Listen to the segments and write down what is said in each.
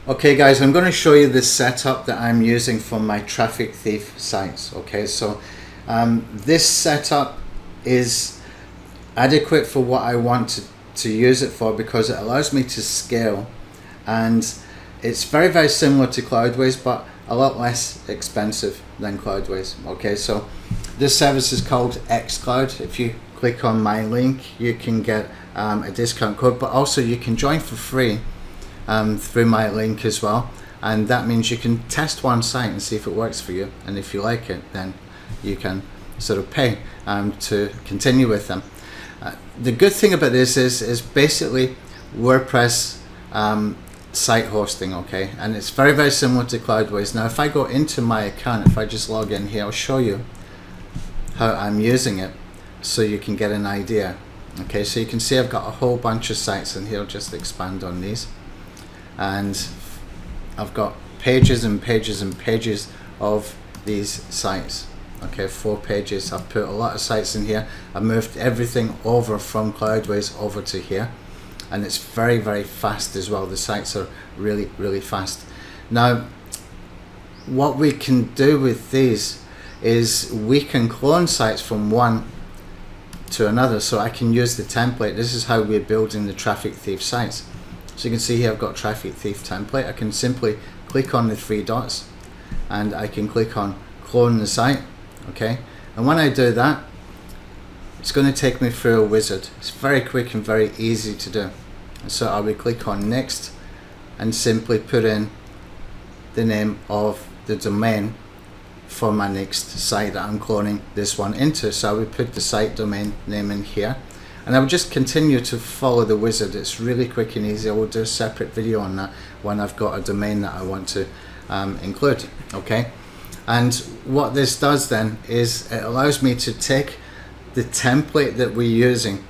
Okay guys, I'm going to show you the setup that I'm using for my traffic thief sites. Okay, so this setup is adequate for what I want to use it for, because it allows me to scale, and it's very similar to Cloudways but a lot less expensive than Cloudways. Okay, so this service is called Xcloud. If you click on my link, you can get a discount code, but also you can join for free through my link as well, and that means you can test one site and see if it works for you, and if you like it, then you can sort of pay to continue with them. The good thing about this is basically WordPress site hosting, okay, and it's very similar to Cloudways. Now if I go into my account, if I just log in here, I'll show you how I'm using it so you can get an idea. Okay, so you can see I've got a whole bunch of sites in here. I'll just expand on these, and I've got pages and pages and pages of these sites. Okay, 4 pages. I've put a lot of sites in here. I moved everything over from Cloudways over to here, and it's very fast as well. The sites are really fast. Now what we can do with these is we can clone sites from one to another, so I can use the template. This is how we're building the traffic thief sites. So you can see here I've got traffic thief template. I can simply click on the 3 dots and I can click on clone the site. Okay, and when I do that, it's going to take me through a wizard. It's very quick and very easy to do. So I will click on next and simply put in the name of the domain for my next site that I'm cloning this one into. So I would put the site domain name in here, and I would just continue to follow the wizard. It's really quick and easy. I will do a separate video on that when I've got a domain that I want to include. Okay, and what this does then is it allows me to take the template that we're using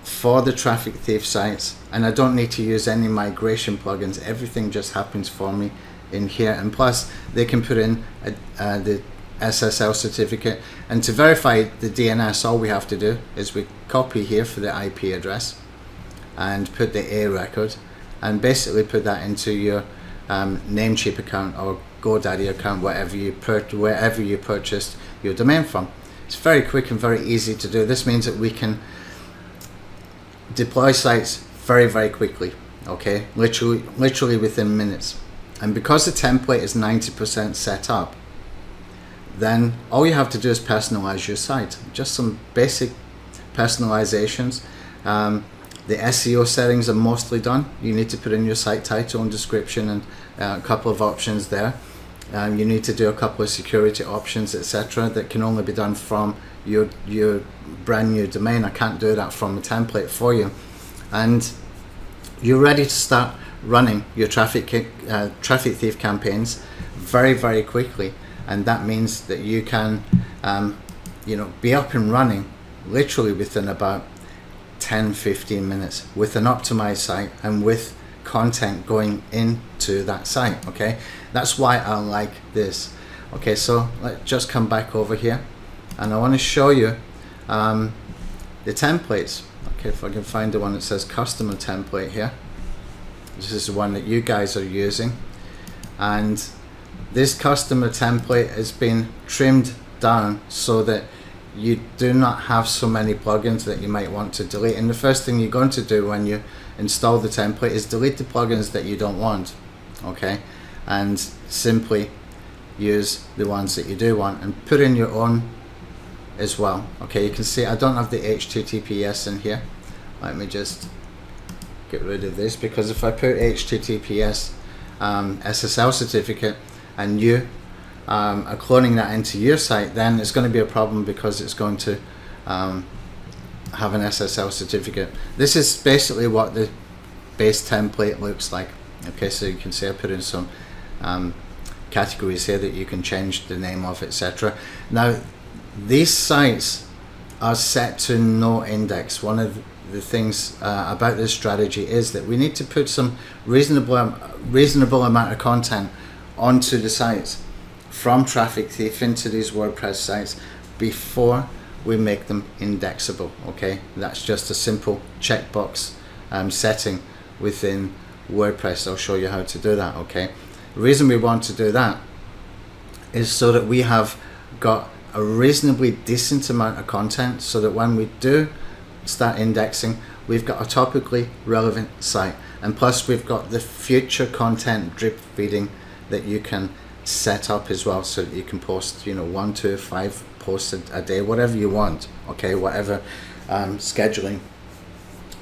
for the traffic thief sites, and I don't need to use any migration plugins. Everything just happens for me in here, and plus they can put in the SSL certificate, and to verify the DNS all we have to do is we copy here for the IP address and put the A record, and basically put that into your Namecheap account or GoDaddy account, wherever you purchased your domain from. It's very quick and very easy to do. This means that we can deploy sites very quickly. Okay, literally within minutes. And because the template is 90% set up, then all you have to do is personalize your site. Just some basic personalizations. The SEO settings are mostly done. You need to put in your site title and description and a couple of options there. You need to do a couple of security options, etc. that can only be done from your brand new domain. I can't do that from a template for you. And you're ready to start running your traffic thief campaigns very quickly, and that means that you can be up and running literally within about 10-15 minutes with an optimized site and with content going into that site. Okay, that's why I like this. Okay, so let's just come back over here, and I want to show you the templates. Okay, if I can find the one that says customer template here. This is the one that you guys are using, and this customer template has been trimmed down so that you do not have so many plugins that you might want to delete. And the first thing you're going to do when you install the template is delete the plugins that you don't want. Okay, and simply use the ones that you do want and put in your own as well. Okay, you can see I don't have the HTTPS in here. Let me just get rid of this, because if I put HTTPS SSL certificate and you are cloning that into your site, then it's going to be a problem, because it's going to have an SSL certificate. This is basically what the base template looks like. Okay, so you can see I put in some categories here that you can change the name of, etc. Now these sites are set to no index. One of the things about this strategy is that we need to put some reasonable amount of content onto the sites from traffic thief into these WordPress sites before we make them indexable. Okay, that's just a simple checkbox setting within WordPress. I'll show you how to do that. Okay, the reason we want to do that is so that we have got a reasonably decent amount of content, so that when we do start indexing, we've got a topically relevant site, and plus we've got the future content drip feeding that you can set up as well, so that you can post, you know, 1, 2, 5 posts a day, whatever you want. Okay, whatever scheduling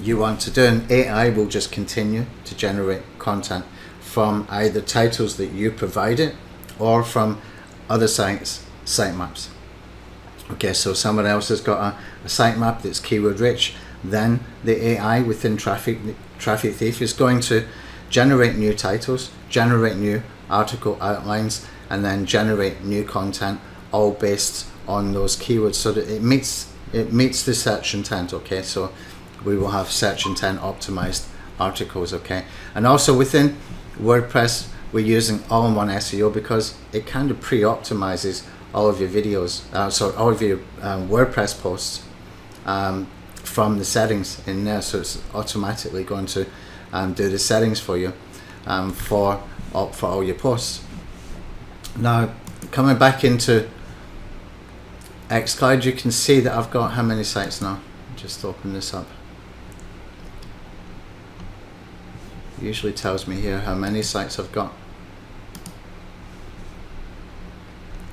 you want to do, and AI will just continue to generate content from either titles that you provide it or from other sites' sitemaps. Okay, so someone else has got a sitemap that's keyword rich, then the AI within Traffic Thief is going to generate new titles, generate new article outlines, and then generate new content, all based on those keywords, so that it meets the search intent. Okay, so we will have search intent optimized articles. Okay, and also within WordPress we're using all-in-one SEO because it kind of pre-optimizes all of your videos, all of your WordPress posts from the settings in there, so it's automatically going to do the settings for you for all your posts. Now, coming back into Xcloud, you can see that I've got how many sites now. Just open this up. It usually tells me here how many sites I've got.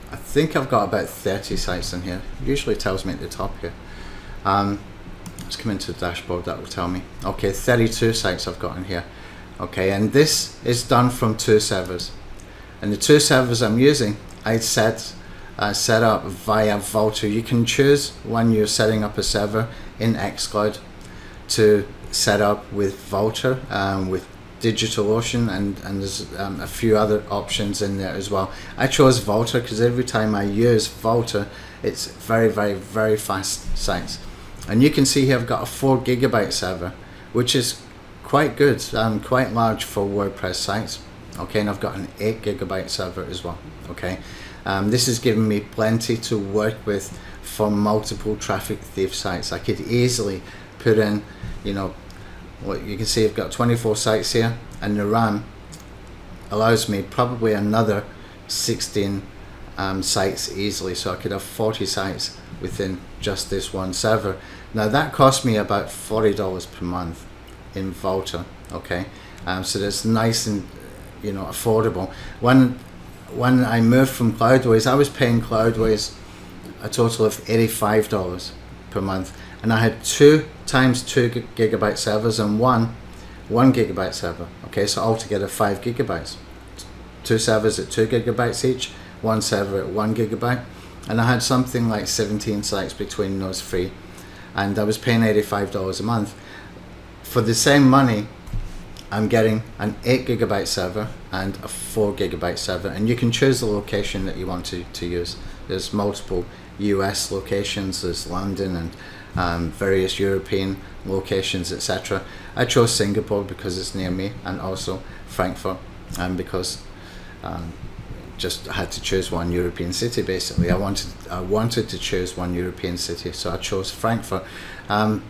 I think I've got about 30 sites in here. It usually tells me at the top here. Let's come into the dashboard, that will tell me. Okay, 32 sites I've got in here. Okay, and this is done from 2 servers. And the 2 servers I'm using, I set up via Vultr. You can choose when you're setting up a server in Xcloud to set up with Vultr, with DigitalOcean, and there's a few other options in there as well. I chose Vultr because every time I use Vultr, it's very, very, very fast sites. And you can see here I've got a 4 GB server, which is quite good, quite large for WordPress sites. Okay, and I've got an 8 GB server as well. Okay, this is giving me plenty to work with for multiple Traffic Thief sites. I could easily put in, you know, what you can see, I've got 24 sites here, and the RAM allows me probably another 16 sites easily, so I could have 40 sites within just this one server. Now that cost me about $40 per month in Vultr. Okay, so that's nice and, you know, affordable. When I moved from Cloudways, I was paying Cloudways a total of $85 per month, and I had 2 times 2 GB servers and 1 GB server. Okay, so altogether 5 GB. 2 servers at 2 GB each, 1 server at 1 GB, and I had something like 17 sites between those 3, and I was paying $85 a month. For the same money, I'm getting an 8 GB server and a 4 GB server, and you can choose the location that you want to use. There's multiple US locations, there's London and various European locations, etc. I chose Singapore because it's near me, and also Frankfurt, because just had to choose one European city. Basically, I wanted to choose one European city, so I chose Frankfurt. And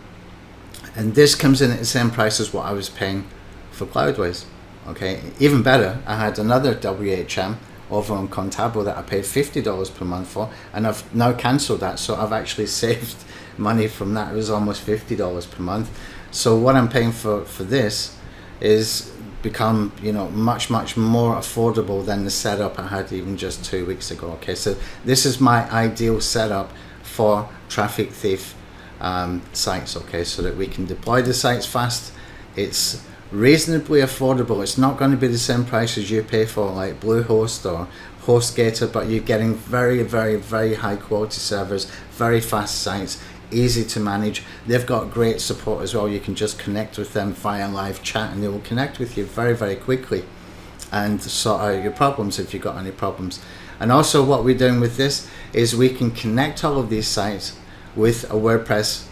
this comes in at the same price as what I was paying for Cloudways. Okay, even better, I had another WHM over on Contabo that I paid $50 per month for, and I've now cancelled that, so I've actually saved money from that. It was almost $50 per month. So what I'm paying for this is become, you know, much more affordable than the setup I had even just 2 weeks ago. Okay, so this is my ideal setup for Traffic Thief sites. Okay, so that we can deploy the sites fast. It's reasonably affordable. It's not going to be the same price as you pay for like Bluehost or HostGator, but you're getting very, very, very high quality servers, very fast sites, easy to manage. They've got great support as well. You can just connect with them via live chat, and they will connect with you very, very quickly and sort out your problems if you've got any problems. And also what we're doing with this is we can connect all of these sites with a WordPress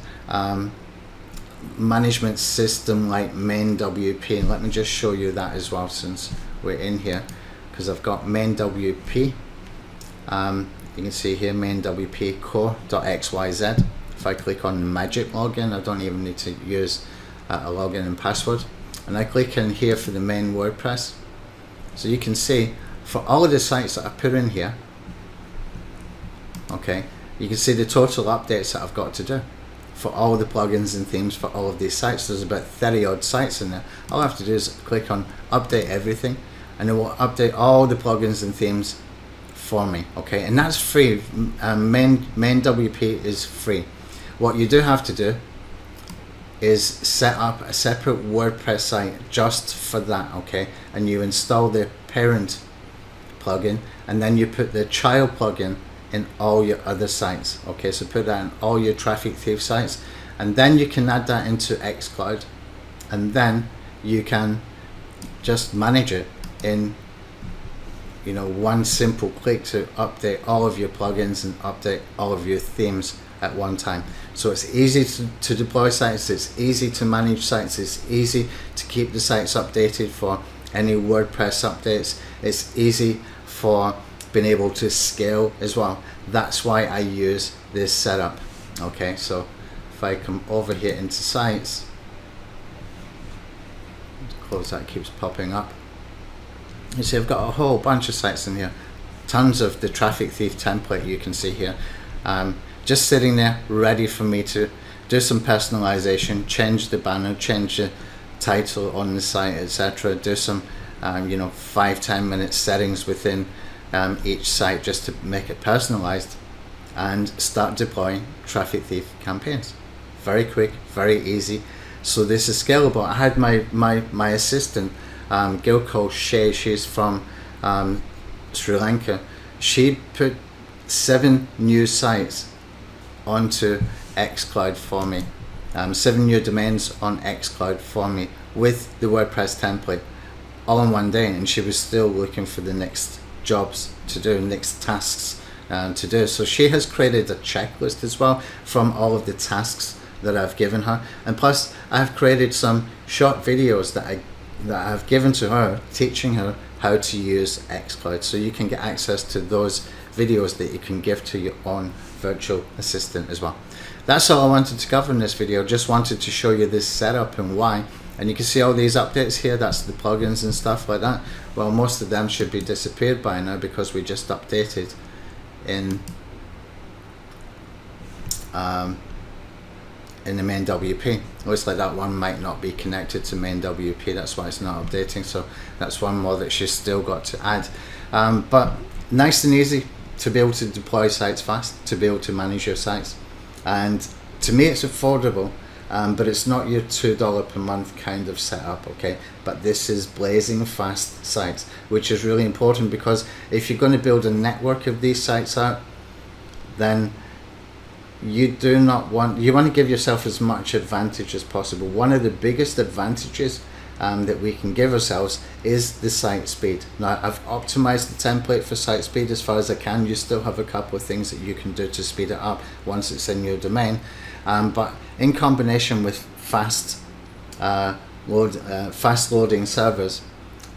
management system like MainWP, and let me just show you that as well since we're in here, because I've got MainWP. You can see here MainWP core.xyz. If I click on the magic login, I don't even need to use a login and password. and I click in here for the main WordPress, so you can see for all of the sites that I put in here, okay, you can see the total updates that I've got to do for all the plugins and themes for all of these sites. There's about 30 odd sites in there. All I have to do is click on update everything, and it will update all the plugins and themes for me, okay, and that's free. Main WP is free. What you do have to do is set up a separate WordPress site just for that, okay, and you install the parent plugin, and then you put the child plugin in all your other sites, okay, so put that in all your traffic thief sites, and then you can add that into Xcloud, and then you can just manage it in, you know, one simple click to update all of your plugins and update all of your themes at one time. So it's easy to deploy sites, it's easy to manage sites, it's easy to keep the sites updated for any WordPress updates, it's easy for being able to scale as well. That's why I use this setup, okay. So if I come over here into sites, close that, keeps popping up. You see I've got a whole bunch of sites in here, tons of the traffic thief template you can see here, just sitting there ready for me to do some personalization, change the banner, change the title on the site, etc. Do some you know, 5-10 minute settings within each site just to make it personalized, and start deploying traffic thief campaigns. Very quick, very easy. So this is scalable. I had my assistant, girl called Shay, she's from Sri Lanka. She put 7 new sites onto Xcloud for me, 7 new domains on Xcloud for me with the WordPress template all in one day, and she was still looking for the next jobs to do, next tasks to do. So she has created a checklist as well from all of the tasks that I've given her, and plus I've created some short videos that I've given to her, teaching her how to use Xcloud. So you can get access to those videos that you can give to your own virtual assistant as well. That's all I wanted to cover in this video. Just wanted to show you this setup and why. And you can see all these updates here, that's the plugins and stuff like that. Well, most of them should be disappeared by now because we just updated in the main WP. Looks like that one might not be connected to main WP, that's why it's not updating. So that's one more that she's still got to add. But nice and easy to be able to deploy sites fast, to be able to manage your sites. And to me it's affordable. But it's not your $2 per month kind of setup, okay? But this is blazing fast sites, which is really important, because if you're going to build a network of these sites out, then you want to give yourself as much advantage as possible. One of the biggest advantages that we can give ourselves is the site speed. Now I've optimized the template for site speed as far as I can. You still have a couple of things that you can do to speed it up once it's in your domain, but in combination with fast loading servers,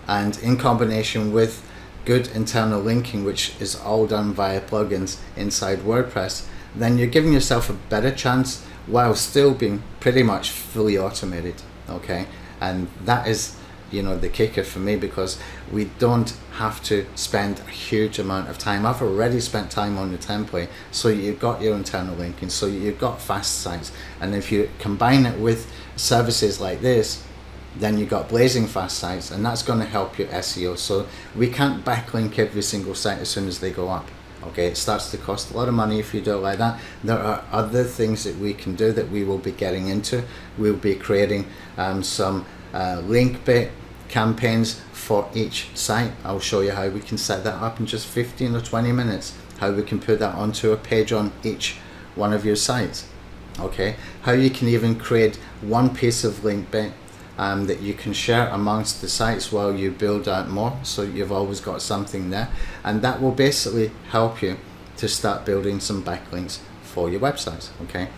and in combination with good internal linking, which is all done via plugins inside WordPress, then you're giving yourself a better chance while still being pretty much fully automated, okay? And that is, you know, the kicker for me, because we don't have to spend a huge amount of time. I've already spent time on the template, so you've got your internal linking, so you've got fast sites, and if you combine it with services like this, then you've got blazing fast sites, and that's going to help your SEO. So we can't backlink every single site as soon as they go up, okay? It starts to cost a lot of money if you do it like that. There are other things that we can do that we will be getting into. We'll be creating some link bait campaigns for each site. I'll show you how we can set that up in just 15 or 20 minutes, how we can put that onto a page on each one of your sites, okay? How you can even create one piece of link bait that you can share amongst the sites while you build out more, so you've always got something there, and that will basically help you to start building some backlinks for your websites, okay?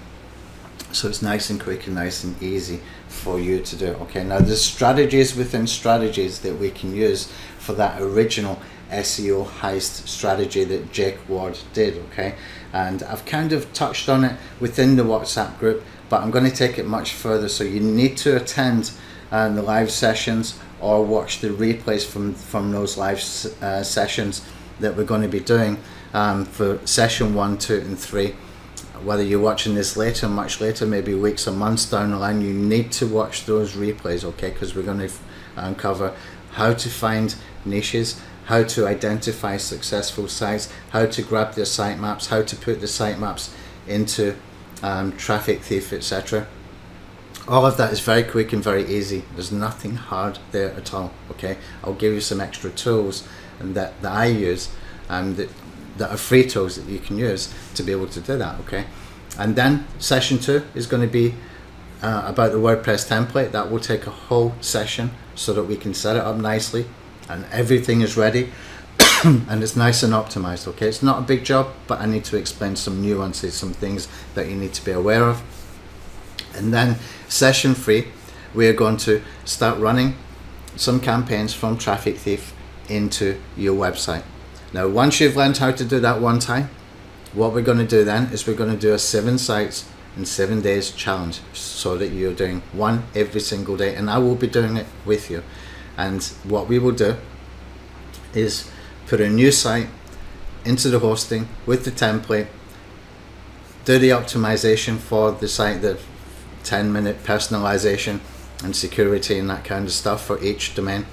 So it's nice and quick and nice and easy for you to do. Okay, now there's strategies within strategies that we can use for that original SEO heist strategy that Jake Ward did, okay? And I've kind of touched on it within the WhatsApp group, but I'm going to take it much further. So you need to attend the live sessions or watch the replays from those live sessions that we're going to be doing for session 1, 2 and 3. Whether you're watching this later, much later, maybe weeks or months down the line, you need to watch those replays, okay? Because we're going to uncover how to find niches, how to identify successful sites, how to grab their sitemaps, how to put the sitemaps into Traffic Thief, etc. All of that is very quick and very easy. There's nothing hard there at all, okay? I'll give you some extra tools and that I use that are free tools that you can use to be able to do that, okay? And then session 2 is going to be about the WordPress template. That will take a whole session so that we can set it up nicely and everything is ready and it's nice and optimized, okay? It's not a big job, but I need to explain some nuances, some things that you need to be aware of. And then session 3, we are going to start running some campaigns from Traffic Thief into your website. Now, once you've learned how to do that one time, what we're going to do then is we're going to do a 7 sites in 7 days challenge, so that you're doing one every single day, and I will be doing it with you. And what we will do is put a new site into the hosting with the template, do the optimization for the site, the 10-minute personalization and security and that kind of stuff for each domain.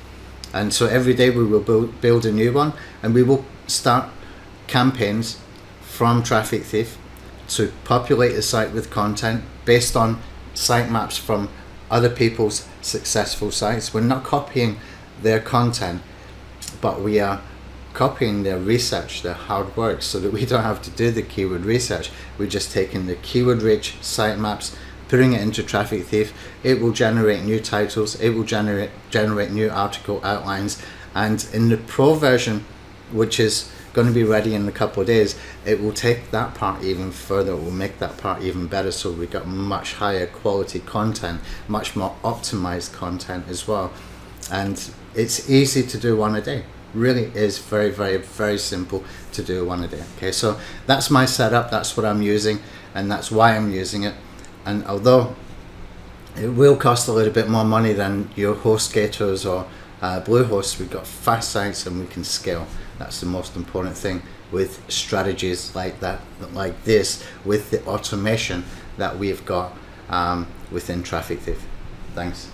And so every day we will build a new one, and we will start campaigns from Traffic Thief to populate the site with content based on sitemaps from other people's successful sites. We're not copying their content, but we are copying their research, their hard work, so that we don't have to do the keyword research. We're just taking the keyword rich sitemaps, putting it into Traffic Thief. It will generate new titles, it will generate new article outlines, and in the Pro version, which is going to be ready in a couple of days, it will take that part even further. It will make that part even better, so we've got much higher quality content, much more optimized content as well. And it's easy to do one a day. Really is very, very, very simple to do one a day. Okay, so that's my setup, that's what I'm using, and that's why I'm using it. And although it will cost a little bit more money than your HostGators or Bluehost, we've got fast sites and we can scale. That's the most important thing with strategies like that, like this, with the automation that we've got within Traffic Thief. Thanks.